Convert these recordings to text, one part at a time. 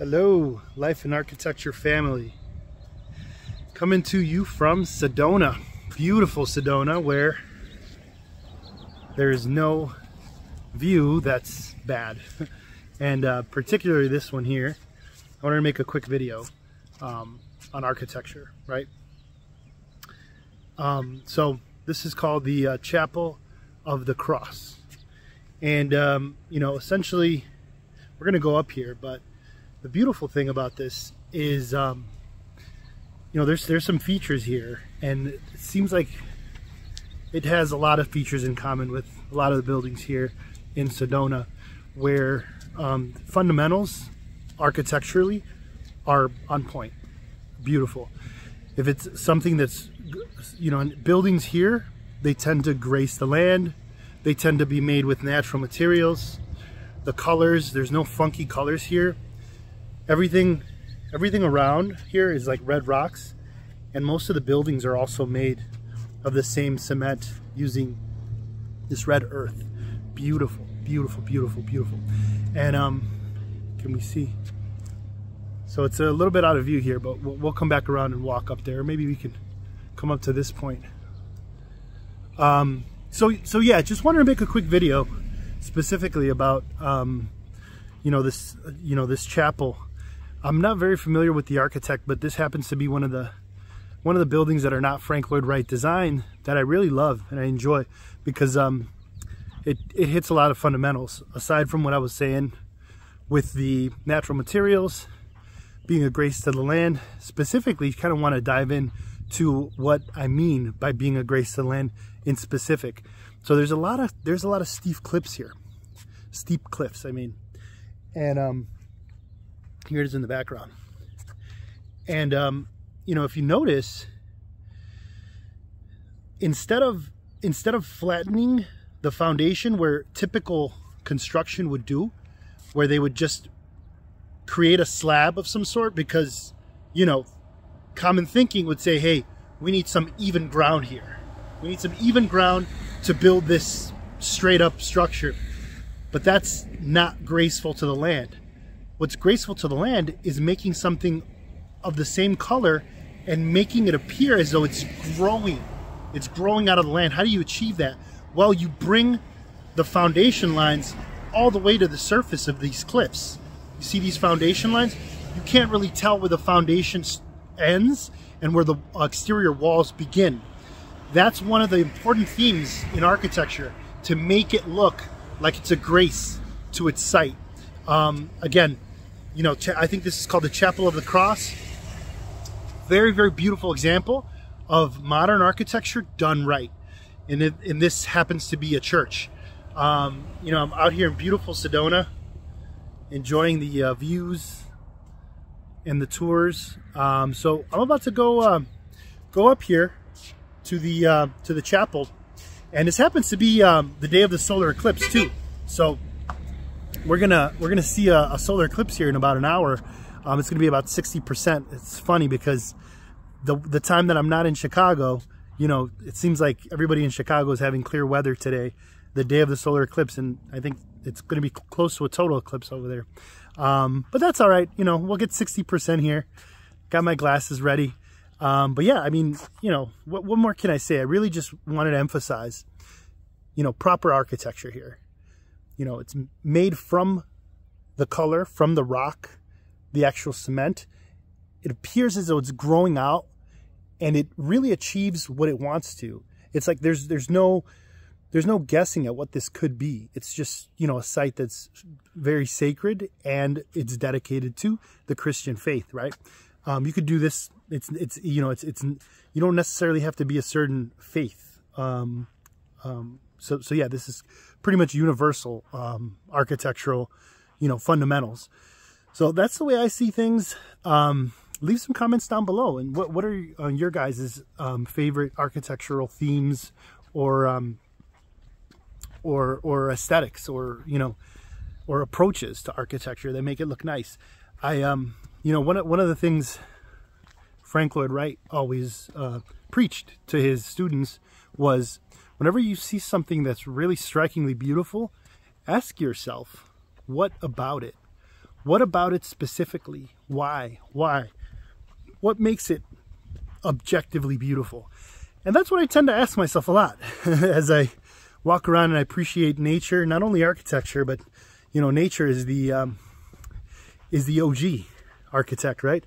Hello, Life and Architecture family. Coming to you from Sedona, beautiful Sedona, where there is no view that's bad. And particularly this one here, I wanted to make a quick video on architecture, right? So this is called the Chapel of the Cross. And, essentially, we're going to go up here, but the beautiful thing about this is, there's some features here, and it seems like it has a lot of features in common with a lot of the buildings here in Sedona, where fundamentals architecturally are on point, beautiful. If it's something that's, buildings here, they tend to grace the land. They tend to be made with natural materials. The colors, there's no funky colors here. Everything around here is like red rocks, and most of the buildings are also made of the same cement using this red earth. Beautiful, beautiful, beautiful, beautiful. And can we see? So it's a little bit out of view here, but we'll come back around and walk up there. Maybe we can come up to this point. So yeah, just wanted to make a quick video specifically about this chapel. I'm not very familiar with the architect, but this happens to be one of the buildings that are not Frank Lloyd Wright design that I really love and I enjoy, because it hits a lot of fundamentals aside from what I was saying with the natural materials being a grace to the land. Specifically, you kind of want to dive in to what I mean by being a grace to the land in specific. So there's a lot of steep cliffs here, and here it is in the background. And if you notice, instead of flattening the foundation where typical construction would do, where they would just create a slab of some sort, because common thinking would say, hey, we need some even ground here. We need some even ground to build this straight up structure. But that's not graceful to the land. What's graceful to the land is making something of the same color and making it appear as though it's growing. It's growing out of the land. How do you achieve that? Well, you bring the foundation lines all the way to the surface of these cliffs. You see these foundation lines? You can't really tell where the foundation ends and where the exterior walls begin. That's one of the important themes in architecture, to make it look like it's a grace to its site. Again, I think this is called the Chapel of the Cross. Very, very beautiful example of modern architecture done right. And this happens to be a church. I'm out here in beautiful Sedona, enjoying the views and the tours. So I'm about to go up here to the chapel, and this happens to be the day of the solar eclipse too. So we're gonna see a solar eclipse here in about an hour. It's gonna be about 60%. It's funny because the time that I'm not in Chicago, it seems like everybody in Chicago is having clear weather today, the day of the solar eclipse, and I think it's gonna be close to a total eclipse over there. But that's all right. We'll get 60% here. Got my glasses ready. But yeah, what more can I say? I really just wanted to emphasize, proper architecture here. It's made from the color, from the rock, the actual cement. It appears as though it's growing out, and it really achieves what it wants to. It's like there's no guessing at what this could be. It's just, a site that's very sacred, and it's dedicated to the Christian faith, right? You could do this. You don't necessarily have to be a certain faith. So yeah, this is pretty much universal architectural, fundamentals. So that's the way I see things. Leave some comments down below, and what are your guys' favorite architectural themes, or aesthetics, or approaches to architecture that make it look nice. One of the things Frank Lloyd Wright always preached to his students was, whenever you see something that's really strikingly beautiful, ask yourself, what about it? What about it specifically? Why? What makes it objectively beautiful? And that's what I tend to ask myself a lot as I walk around and I appreciate nature, not only architecture, but you know, nature is the OG architect, right?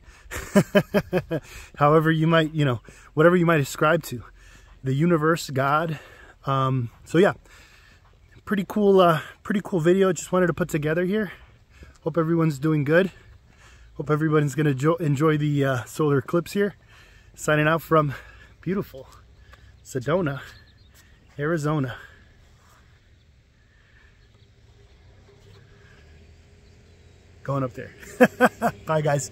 However you might, you know, whatever you might ascribe to, the universe, God. So yeah, pretty cool video. Just wanted to put together here. Hope everyone's doing good. Hope everybody's gonna enjoy the solar eclipse here. Signing out from beautiful Sedona, Arizona. Going up there. Bye guys.